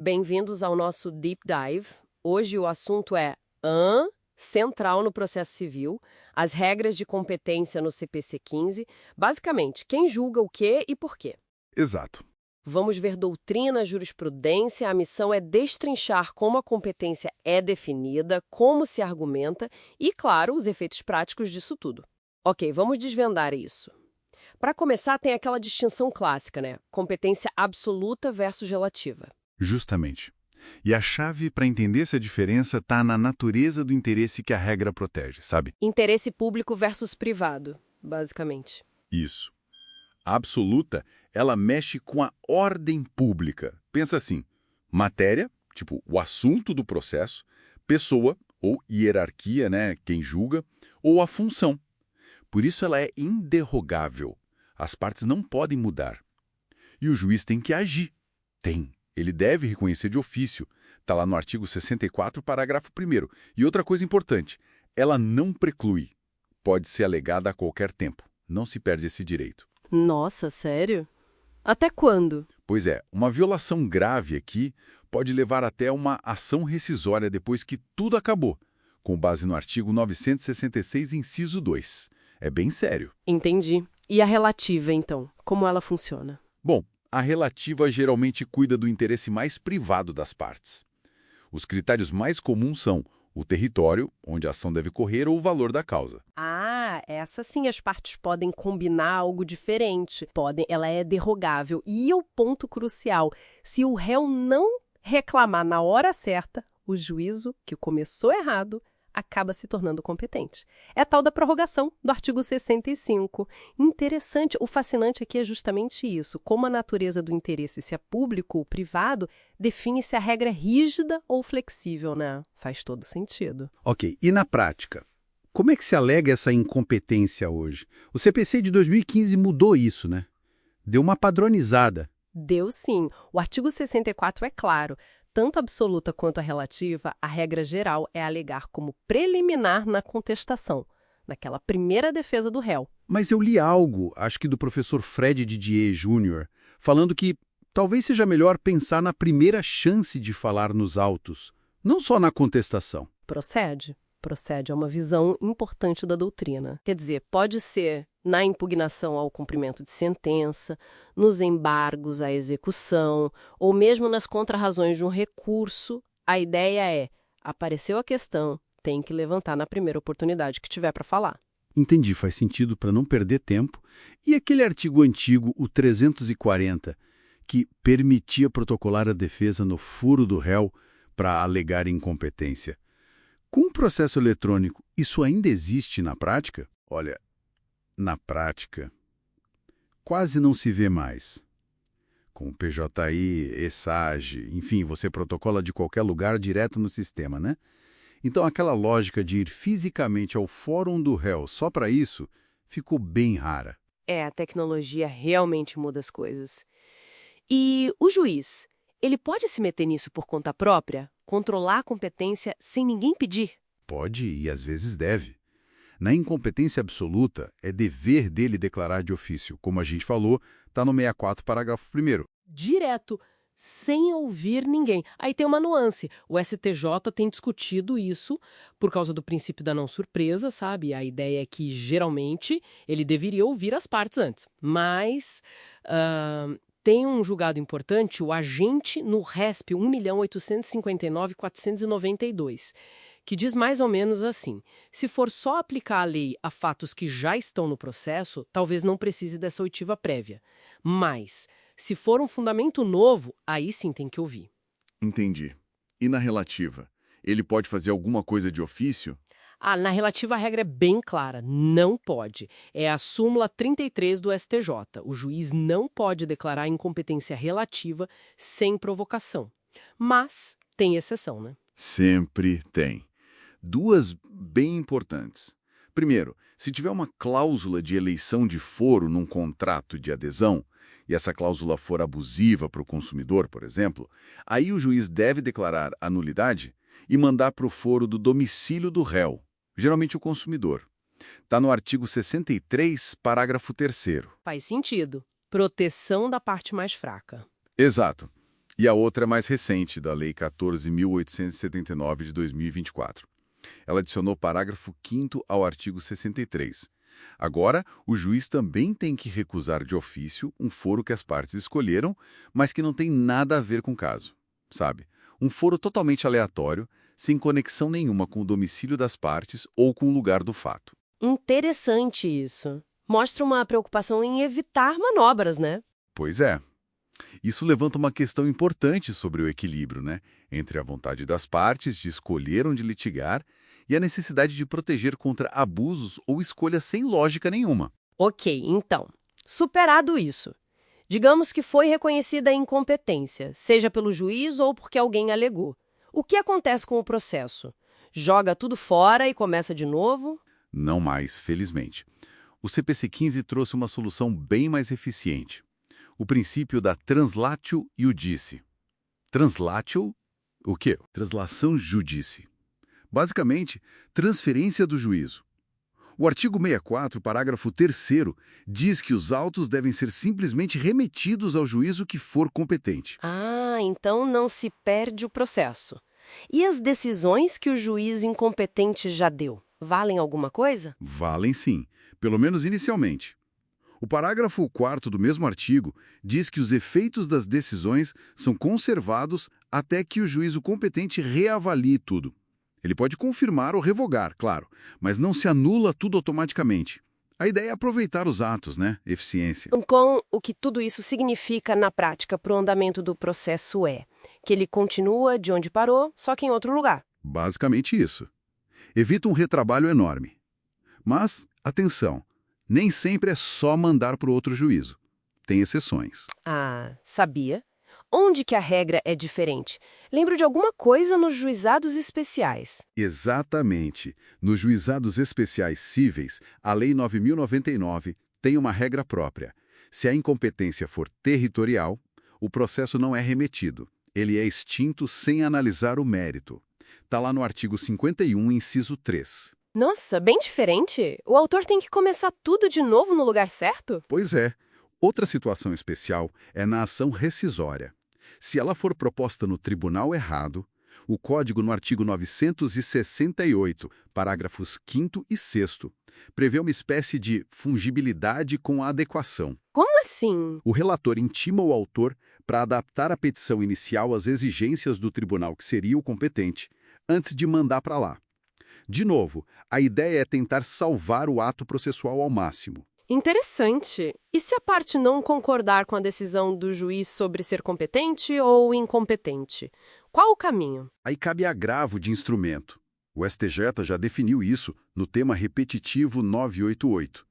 Bem-vindos ao nosso Deep Dive. Hoje o assunto é central no processo civil, as regras de competência no CPC 15, basicamente, quem julga o quê e por quê. Exato. Vamos ver doutrina, jurisprudência, a missão é destrinchar como a competência é definida, como se argumenta e, claro, os efeitos práticos disso tudo. Ok, vamos desvendar isso. Para começar, tem aquela distinção clássica, né? Competência absoluta versus relativa. Justamente. E a chave para entender essa diferença está na natureza do interesse que a regra protege, sabe? Interesse público versus privado, basicamente. Isso. A absoluta, ela mexe com a ordem pública. Pensa assim, matéria, tipo o assunto do processo, pessoa, ou hierarquia, né, quem julga, ou a função. Por isso ela é inderrogável. As partes não podem mudar. E o juiz tem que agir. Tem. Ele deve reconhecer de ofício. Está lá no artigo 64, parágrafo 1º. E outra coisa importante, ela não preclui. Pode ser alegada a qualquer tempo. Não se perde esse direito. Nossa, sério? Até quando? Pois é, uma violação grave aqui pode levar até uma ação rescisória depois que tudo acabou, com base no artigo 966, inciso 2. É bem sério. Entendi. E a relativa, então? Como ela funciona? Bom, a relativa geralmente cuida do interesse mais privado das partes. Os critérios mais comuns são o território, onde a ação deve correr, ou o valor da causa. Ah, essa sim as partes podem combinar algo diferente. Ela é derrogável. E o ponto crucial, se o réu não reclamar na hora certa, o juízo, que começou errado, acaba se tornando competente. É a tal da prorrogação do artigo 65. Interessante, o fascinante aqui é justamente isso, como a natureza do interesse, se é público ou privado, define se a regra é rígida ou flexível, né? Faz todo sentido. Ok, e na prática? Como é que se alega essa incompetência hoje? O CPC de 2015 mudou isso, né? Deu uma padronizada. Deu sim. O artigo 64 é claro. Tanto a absoluta quanto a relativa, a regra geral é alegar como preliminar na contestação, naquela primeira defesa do réu. Mas eu li algo, acho que do professor Fred Didier Jr., falando que talvez seja melhor pensar na primeira chance de falar nos autos, não só na contestação. Procede. Procede, é uma visão importante da doutrina. Quer dizer, pode ser na impugnação ao cumprimento de sentença, nos embargos à execução, ou mesmo nas contrarrazões de um recurso. A ideia é, apareceu a questão, tem que levantar na primeira oportunidade que tiver para falar. Entendi, faz sentido para não perder tempo. E aquele artigo antigo, o 340, que permitia protocolar a defesa no furo do réu para alegar incompetência. Com o processo eletrônico, isso ainda existe na prática? Olha, na prática, quase não se vê mais. Com o PJI, ESAGE, enfim, você protocola de qualquer lugar direto no sistema, né? Então aquela lógica de ir fisicamente ao fórum do réu só para isso ficou bem rara. A tecnologia realmente muda as coisas. E o juiz, ele pode se meter nisso por conta própria? Controlar a competência sem ninguém pedir? Pode e às vezes deve. Na incompetência absoluta, é dever dele declarar de ofício. Como a gente falou, está no 64, parágrafo 1º. Direto, sem ouvir ninguém. Aí tem uma nuance. O STJ tem discutido isso por causa do princípio da não surpresa, sabe? A ideia é que, geralmente, ele deveria ouvir as partes antes. Mas tem um julgado importante, o agente no RESP 1.859.492, que diz mais ou menos assim: se for só aplicar a lei a fatos que já estão no processo, talvez não precise dessa oitiva prévia. Mas, se for um fundamento novo, aí sim tem que ouvir. Entendi. E na relativa? Ele pode fazer alguma coisa de ofício? Na relativa a regra é bem clara, não pode. É a súmula 33 do STJ. O juiz não pode declarar incompetência relativa sem provocação. Mas tem exceção, né? Sempre tem. Duas bem importantes. Primeiro, se tiver uma cláusula de eleição de foro num contrato de adesão, e essa cláusula for abusiva para o consumidor, por exemplo, aí o juiz deve declarar a nulidade e mandar para o foro do domicílio do réu, geralmente o consumidor. Está no artigo 63, parágrafo 3º. Faz sentido. Proteção da parte mais fraca. Exato. E a outra é mais recente, da Lei 14.879 de 2024. Ela adicionou o parágrafo 5º ao artigo 63. Agora, o juiz também tem que recusar de ofício um foro que as partes escolheram, mas que não tem nada a ver com o caso, sabe? Um foro totalmente aleatório, sem conexão nenhuma com o domicílio das partes ou com o lugar do fato. Interessante isso. Mostra uma preocupação em evitar manobras, né? Pois é. Isso levanta uma questão importante sobre o equilíbrio, né? Entre a vontade das partes de escolher onde litigar e a necessidade de proteger contra abusos ou escolhas sem lógica nenhuma. Ok, então, superado isso. Digamos que foi reconhecida a incompetência, seja pelo juiz ou porque alguém alegou. O que acontece com o processo? Joga tudo fora e começa de novo? Não mais, felizmente. O CPC-15 trouxe uma solução bem mais eficiente. O princípio da translatio iudice. Translatio, o quê? Translação judice. Basicamente, transferência do juízo. O artigo 64, parágrafo 3º, diz que os autos devem ser simplesmente remetidos ao juízo que for competente. Ah, então não se perde o processo. E as decisões que o juiz incompetente já deu, valem alguma coisa? Valem sim, pelo menos inicialmente. O parágrafo 4º do mesmo artigo diz que os efeitos das decisões são conservados até que o juízo competente reavalie tudo. Ele pode confirmar ou revogar, claro, mas não se anula tudo automaticamente. A ideia é aproveitar os atos, né? Eficiência. Então, o que tudo isso significa na prática para o andamento do processo é que ele continua de onde parou, só que em outro lugar. Basicamente isso. Evita um retrabalho enorme. Mas, atenção, nem sempre é só mandar para o outro juízo. Tem exceções. Ah, sabia? Onde que a regra é diferente? Lembro de alguma coisa nos juizados especiais. Exatamente. Nos juizados especiais cíveis, a Lei 9.099 tem uma regra própria. Se a incompetência for territorial, o processo não é remetido. Ele é extinto sem analisar o mérito. Está lá no artigo 51, inciso 3. Nossa, bem diferente. O autor tem que começar tudo de novo no lugar certo? Pois é. Outra situação especial é na ação rescisória. Se ela for proposta no tribunal errado, o Código, no artigo 968, parágrafos 5º e 6º, prevê uma espécie de fungibilidade com a adequação. Como assim? O relator intima o autor para adaptar a petição inicial às exigências do tribunal que seria o competente, antes de mandar para lá. De novo, a ideia é tentar salvar o ato processual ao máximo. Interessante. E se a parte não concordar com a decisão do juiz sobre ser competente ou incompetente? Qual o caminho? Aí cabe agravo de instrumento. O STJ já definiu isso no tema repetitivo 988.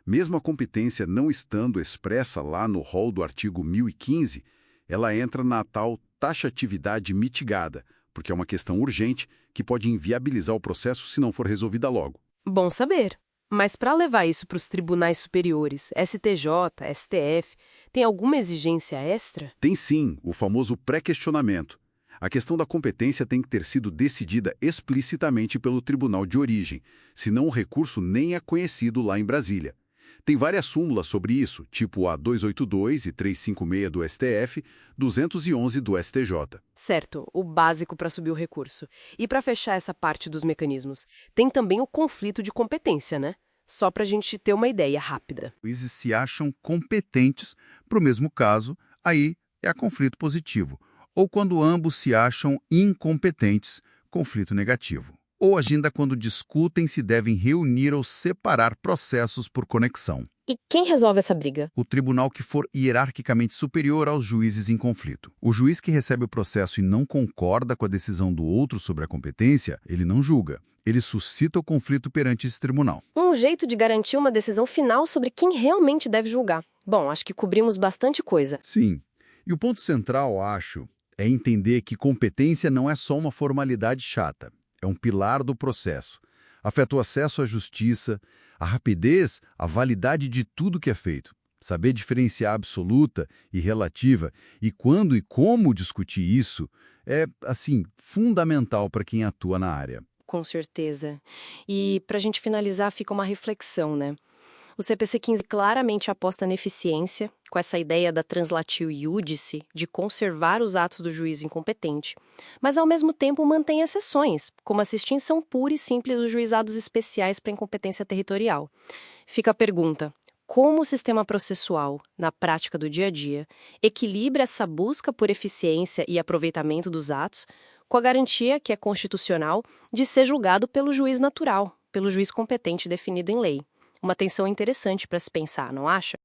Mesmo a competência não estando expressa lá no rol do artigo 1015, ela entra na tal taxatividade mitigada, porque é uma questão urgente que pode inviabilizar o processo se não for resolvida logo. Bom saber. Mas para levar isso para os tribunais superiores, STJ, STF, tem alguma exigência extra? Tem sim, o famoso pré-questionamento. A questão da competência tem que ter sido decidida explicitamente pelo tribunal de origem, senão o recurso nem é conhecido lá em Brasília. Tem várias súmulas sobre isso, tipo a 282 e 356 do STF, 211 do STJ. Certo, o básico para subir o recurso. E para fechar essa parte dos mecanismos, tem também o conflito de competência, né? Só para a gente ter uma ideia rápida. Os juízes se acham competentes para o mesmo caso, aí é conflito positivo. Ou quando ambos se acham incompetentes, conflito negativo. Ou ainda quando discutem se devem reunir ou separar processos por conexão. E quem resolve essa briga? O tribunal que for hierarquicamente superior aos juízes em conflito. O juiz que recebe o processo e não concorda com a decisão do outro sobre a competência, ele não julga. Ele suscita o conflito perante esse tribunal. Um jeito de garantir uma decisão final sobre quem realmente deve julgar. Bom, acho que cobrimos bastante coisa. Sim. E o ponto central, acho, é entender que competência não é só uma formalidade chata. É um pilar do processo. Afeta o acesso à justiça, a rapidez, a validade de tudo que é feito. Saber diferenciar absoluta e relativa e quando e como discutir isso é, assim, fundamental para quem atua na área. Com certeza. E para a gente finalizar, fica uma reflexão, né? O CPC-15 claramente aposta na eficiência, com essa ideia da translatio iudice, de conservar os atos do juiz incompetente, mas ao mesmo tempo mantém exceções, como a extinção pura e simples dos juizados especiais para incompetência territorial. Fica a pergunta: como o sistema processual, na prática do dia a dia, equilibra essa busca por eficiência e aproveitamento dos atos com a garantia, que é constitucional, de ser julgado pelo juiz natural, pelo juiz competente definido em lei? Uma tensão interessante para se pensar, não acha?